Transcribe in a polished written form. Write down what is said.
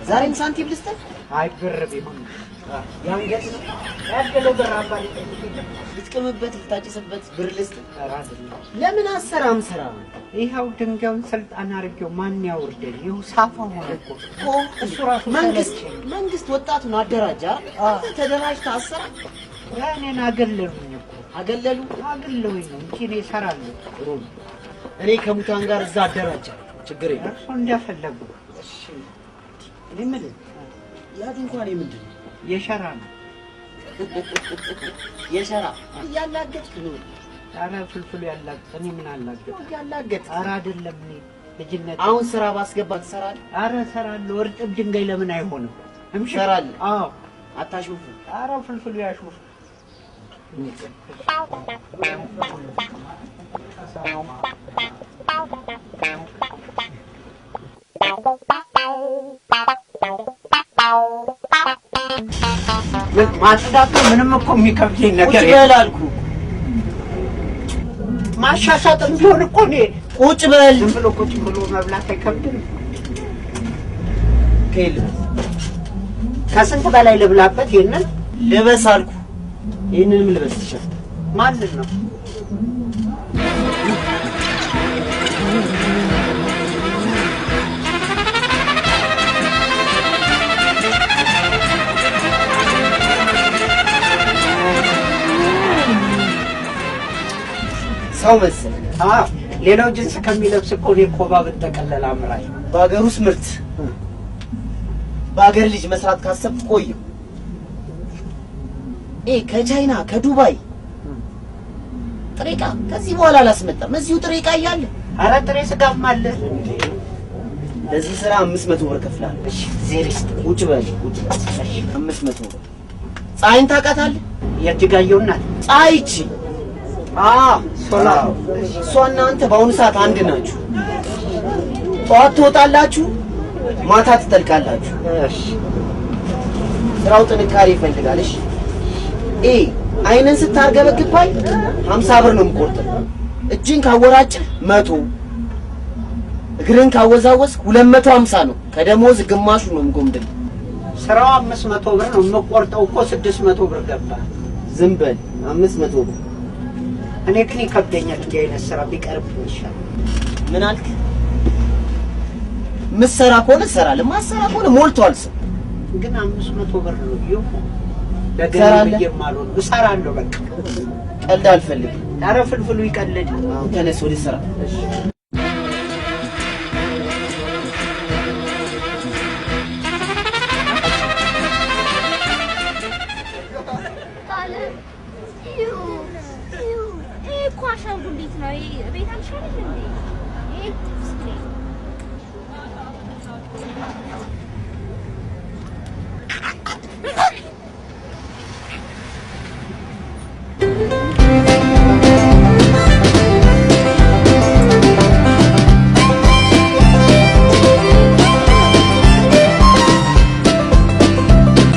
ዛሬም ሳንቲም ልስጥህ? አይ ብር ቢሆን ያንገት ነው ያገለው ብር አባል ልትቀምበት ልታጭስበት ብር ልስጥህ? ለምን አሰራም ስራ ይሄው ድንጋዩን ስልጣን አድርጌው ማን ያወርደኝ? ይኸው ሳፋ ሆነ እኮ እሱ ራሱ መንግስት ወጣቱን አደራጃ። ተደራጅተህ አሰራ። ያኔን አገለሉኝ እኮ አገለሉኝ ነው እንጂ እኔ እሰራለሁ። ጥሩ ነው። እኔ ከሙታን ጋር እዛ አደራጃ ችግር የለም። እሱ እንደፈለጉ። እሺ እኔ የምልህ ያ ድንኳን ምንድን ነው? የሸራ ነው። የሸራ እያላገጥክ ነው። ኧረ ፍልፍሉ ያላገጥ እኔ ምን አላገጥ ያላገጥ። ኧረ አይደለም እኔ ልጅነት አሁን ስራ ባስገባ ትሰራለህ? ኧረ እሰራለሁ። እርጥብ ድንጋይ ለምን አይሆንም? ትሰራለህ? አዎ። አታሹፍ። ኧረ ፍልፍሉ ያሹፍ። ማጽዳቱ ምንም እኮ የሚከብደኝ ነገር ይላልኩ። ማሻሻጥም ቢሆን እኮ እኔ ቁጭ በል። ዝም ብሎ ቁጭ ብሎ መብላት አይከብድም። ከስንት በላይ ልብላበት? ይሄንን ልበስ አልኩ። ይሄንንም ልበስ ይችላል። ማንን ነው? ሰው መሰለህ? ሌላው ጅንስ ከሚለብስ እኮ እኔ ኮባ ብጠቀለል አምራኝ። በሀገር ውስጥ ምርት በሀገር ልጅ መስራት ካሰብክ ቆየሁ። ከቻይና ከዱባይ ጥሬ ዕቃ ከዚህ በኋላ አላስመጣም። እዚሁ ጥሬ ዕቃ እያለ። ኧረ ጥሬ ስጋም አለ። ለዚህ ስራ 500 ብር እከፍልሃለሁ። እሺ ዜሪስ ቁጭ በል ቁጭ በል። እሺ 500 ብር። ፀሐይን ታውቃታለህ? የእጅጋየሁ እናት ፀሐይ ይቺ እሷና አንተ በአሁኑ ሰዓት አንድ ናችሁ። ጠዋት ትወጣላችሁ፣ ማታ ትጠልቃላችሁ። ስራው ጥንካሬ ይፈልጋል። እሺ አይንን ስታርገበግባይ 50 ብር ነው የምቆርጥህ። እጅን ካወራጭህ 100፣ እግርን ካወዛወዝ 250 ነው። ከደሞዝ ግማሹ ነው የምጎምድል። ስራው 500 ብር ነው የምቆርጠው እኮ 600 ብር ገባ። ዝም በል 500 ብር። እኔ ግን ይከብደኛል። እንዲህ አይነት ስራ ቢቀርብኝ ይሻላል። ምን አልክ? ምሰራ ከሆነ እሰራለሁ፣ ማሰራ ከሆነ ሞልቷል ሰው። ግን 500 ብር ነው ይሁ ለገና የማልሆን እሰራለሁ። በቃ ቀልድ አልፈልግም። ኧረ ፍልፍሉ ይቀልድ። ተነስ ወደ ስራ። አሻንጉሊት ነው ቤት አልሻለኝ እንዴ?